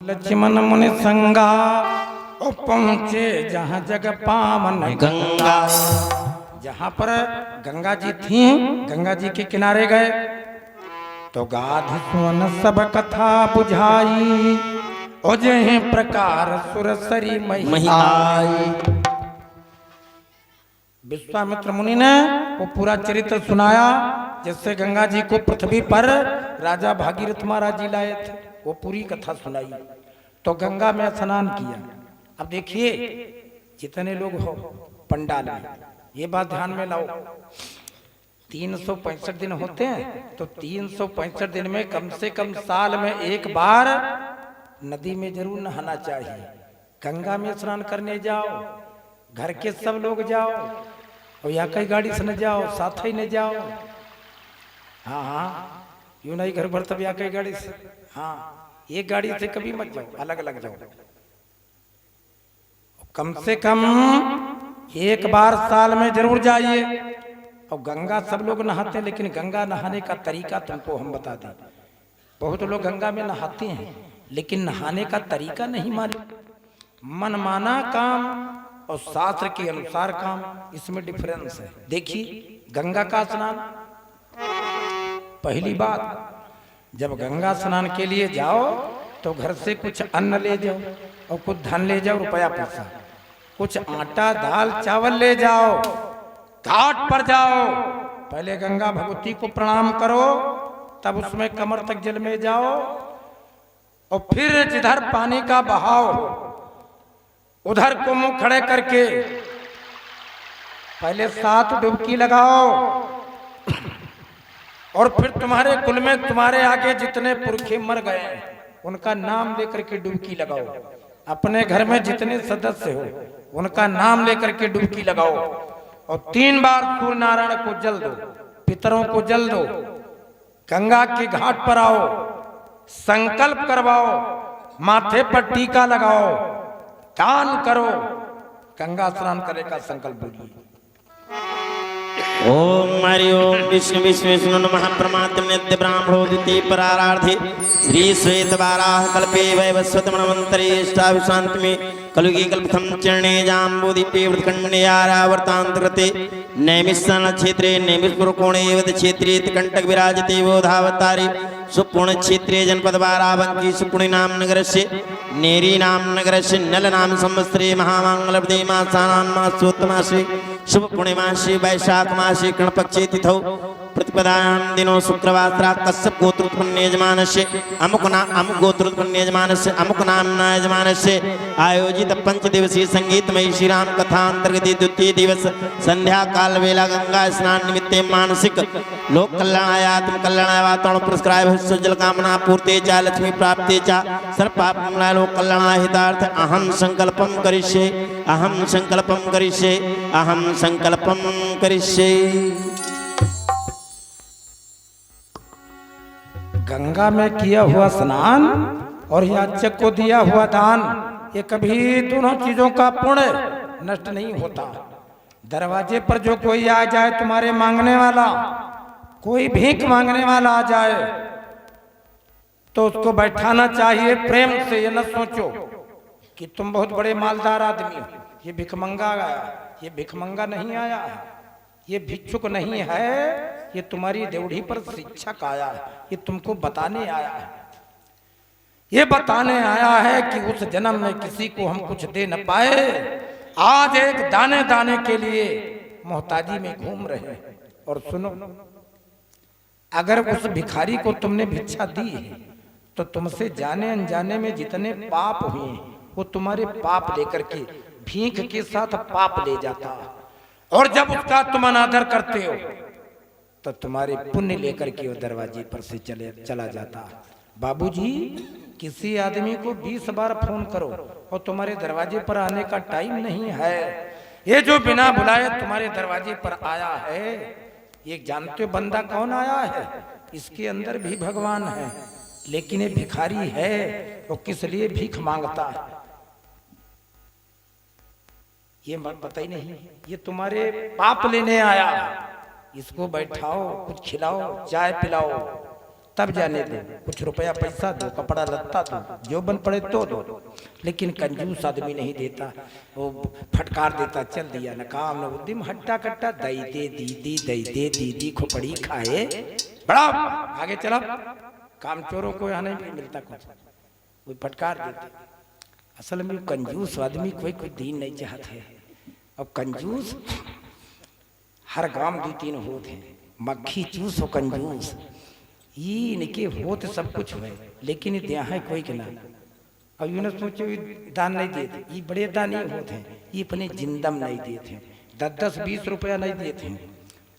लक्ष्मण मुनि संगा और पहुँचे जहाँ जग पावन गंगा। जहाँ पर गंगा जी थी, गंगा जी के किनारे गए तो गाधि सुन सब कथा बुझाई और जहीं प्रकार सुरसरी महिलाई। विश्वामित्र मुनि ने वो पूरा चरित्र सुनाया जिससे गंगा जी को पृथ्वी पर राजा भागीरथ महाराज जी लाए थे। वो पूरी कथा सुनाई तो गंगा में स्नान किया। अब देखिए जितने लोग हो पंडाल में, ये बात ध्यान में लाओ, 365 दिन होते हैं तो 365 दिन में कम से कम साल में एक बार नदी में जरूर नहाना चाहिए। गंगा में स्नान करने जाओ, घर के सब लोग जाओ और या कई गाड़ी से न जाओ, साथ ही न जाओ। हाँ हाँ, यूं नहीं घर भर तब या कई गाड़ी से, हाँ एक गाड़ी से कभी मत जाओ, अलग अलग जाओ। कम से कम एक बार साल में जरूर जाइए। और गंगा सब लोग नहाते हैं, लेकिन गंगा नहाने का तरीका तुमको हम बता दें। बहुत लोग गंगा में नहाते हैं लेकिन नहाने का तरीका नहीं मालूम। मनमाना काम और शास्त्र के अनुसार काम, इसमें डिफरेंस है। देखिए गंगा का स्नान, पहली बात जब गंगा स्नान के लिए जाओ तो घर से कुछ अन्न ले जाओ और कुछ धन ले जाओ, रुपया पैसा, कुछ आटा दाल चावल ले जाओ। घाट पर जाओ, पहले गंगा भगवती को प्रणाम करो, तब उसमें कमर तक जल में जाओ और फिर जिधर पानी का बहाव उधर को मुंह खड़े करके पहले 7 डुबकी लगाओ और फिर तुम्हारे कुल में तुम्हारे आगे जितने पुरखे मर गए उनका नाम लेकर के डुबकी लगाओ। अपने घर में जितने सदस्य हो उनका नाम लेकर के डुबकी लगाओ और 3 बार सूर्य नारायण को जल दो, पितरों को जल दो। गंगा के घाट पर आओ, संकल्प करवाओ, माथे पर टीका लगाओ, दान करो, गंगा स्नान करने का संकल्प बोलिए। ओम हरि ओम विष्णु विष्णु नमः परमात्म नित्य ब्राह्मणो द्वितीय परारार्धे श्री श्वेत वाराह कल्पे वैवस्वत मनवंतरे अष्टाविशांत में कलुगी कल्पथम चरणे जाम्बूदीपे वृत्कण्ययारावर्तान्तर्गते नैमिषारण्य क्षेत्रे नैमिषपुरकोणे वद क्षेत्रे कंटक विराजते वो धावतारी सुपुर्ण क्षेत्रे जनपद बाराबंकी सुपुणी नाम नगरस्य नेरी नाम नगरस्य नल नाम संवत्सरे महामंगलवदे मासानां मासोत्तमासे शुभ पूर्णिमासी वैशाख मासी कृष्णपक्षे तिथौ प्रतिपदायां दिनो शुक्रवासरा कश्यप गोत्रोत्पन्न यजमानस्य अमुक गोत्रोत्पन्न यजमानस्य अमुक नामना यजमानस्य आयोजित 5 दिवसीय संगीतमयी श्री राम कथा अंतर्गत द्वितीय दिवस संध्या काल वेला गंगा स्नान निमित्ते मानसिक लोक कल्याणाय आत्म कल्याणाय वातावरण पुरस्काराय भविष्योज्जल कामना पूर्ते च लक्ष्मी प्राप्ते च सर्व पाप विनाशाय लोक कल्याणाय हितार्थ अहम संकल्पम करिष्ये, अहम संकल्पम करिष्ये, अहम संकल्पम करिष्ये। गंगा में किया हुआ स्नान और याचक को दिया हुआ दान, ये कभी दोनों चीजों का पुण्य नष्ट नहीं होता। दरवाजे पर जो कोई आ जाए तुम्हारे मांगने वाला, कोई भीख मांगने वाला आ जाए तो उसको बैठाना चाहिए प्रेम से। ये न सोचो कि तुम बहुत बड़े मालदार आदमी हो, ये भिखमंगा आया, ये भिखमंगा नहीं आया है, ये भिक्षुक नहीं है, ये तुम्हारी देवढ़ी पर शिक्षक आया है, ये तुमको बताने आया है। ये बताने आया है कि उस जन्म में किसी को हम कुछ दे न पाए, आज एक दाने दाने के लिए मोहताजी में घूम रहे हैं। और सुनो, अगर उस भिखारी को तुमने भिक्षा दी है तो तुमसे जाने अनजाने में जितने पाप हुए वो तुम्हारे पाप लेकर के भीख के साथ पाप ले जाता है। और जब उसका तुम अनादर करते हो तो तुम्हारे पुण्य लेकर के वो दरवाजे पर से चला जाता है। बाबूजी, किसी आदमी को 20 बार फोन करो और तुम्हारे दरवाजे पर आने का टाइम नहीं है। ये जो बिना बुलाए तुम्हारे दरवाजे पर आया है, ये जानते हो बंदा कौन आया है? इसके अंदर भी भगवान है, लेकिन ये भिखारी है वो किस लिए भीख मांगता है ये मत पता ही नहीं। ये तुम्हारे पाप लेने आया, इसको बैठाओ, कुछ खिलाओ, चाय पिलाओ, तब जाने दो, कुछ रुपया पैसा दो, कपड़ा लत्ता दो, जो बन पड़े तो दो। लेकिन कंजूस आदमी नहीं देता, वो फटकार देता, चल दिया न काम न उद्यम, हट्टा कट्टा, दई दे दीदी खोपड़ी खाए, बड़ा आगे चला। काम चोरों को यहाँ नहीं मिलता कुछ, वो फटकार देते। असल में कंजूस आदमी कोई दीन नहीं चाहता है। अब कंजूस हर गांव 2-3 होते हैं, मक्खी चूस हो कंजूस, ये इनके होते सब कुछ हुए, लेकिन यहाँ है कोई के ना। अब यूँ सोचो दान नहीं देते, ये बड़े दानी होते हैं, ये अपने जिंदम नहीं देते, 10-20 रुपया नहीं देते हैं,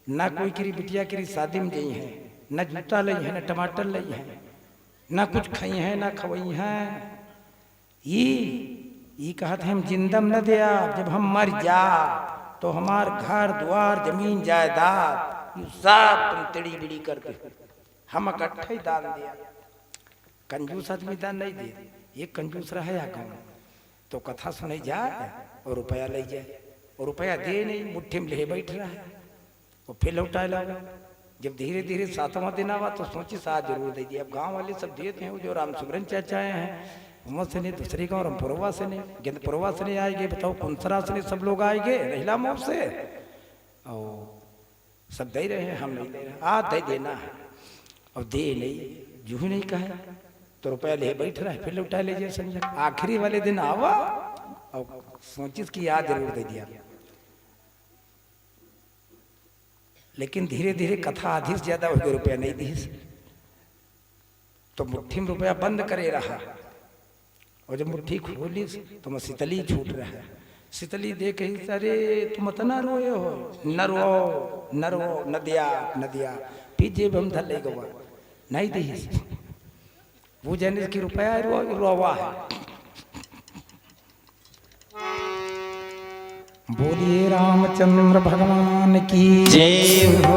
ना कोई की बिटिया की शादी में गई है, न जूता ली है, न टमाटर ली है, ना कुछ खाई है, ना खवई है। ये कहते हैं हम जिंदम न दिया, जब हम मर जा तो हमार घर द्वार जमीन जायदाद ये सब तुम टेढ़ी बिड़ी करके हम इकट्ठा ही दान दिया। कंजूस आदमी दान नहीं दे, ये कंजूस रहा या कौन तो कथा सुने जाए और रुपया ले जाए, और रुपया दे नहीं, मुट्ठी में ले बैठ रहा है, वो फिर लौटा लगा। जब धीरे धीरे 7वां दिन आवा तो सोची साथ जरूर दे दिए। अब गांव वाले सब देते हैं, जो राम सुमरन चाचा हैं वहाँ से नहीं, दूसरे गाँव रामपुरवा से नहीं, गेंदपुरवा से नहीं आएंगे, बताओ कुंसरा से नहीं, सब लोग आएंगे रहीला मोब से, और सब दे रहे हैं, हम नहीं दे रहे, दे देना है। और दे नहीं, जू ही नहीं कहे तो रुपया ले बैठ रहा है, फिर लौटा लीजिए संजय। आखिरी वाले दिन आवा और सोचिस की याद जरूर दे दिया। लेकिन धीरे धीरे कथा आधी से ज्यादा हो गई, रुपया नहीं दी तो मुट्ठी में रुपया बंद करे रहा, और जब मुट्ठी खोली तो मैं शीतली छूट रहा है। शीतली देख ही अरे तुम इतना रोए हो, न रो न दिया फिर जेब हम धले गवा नहीं दी, वो जाने की रुपया रोवा है। बोलिए रामचंद्र भगवान की जय।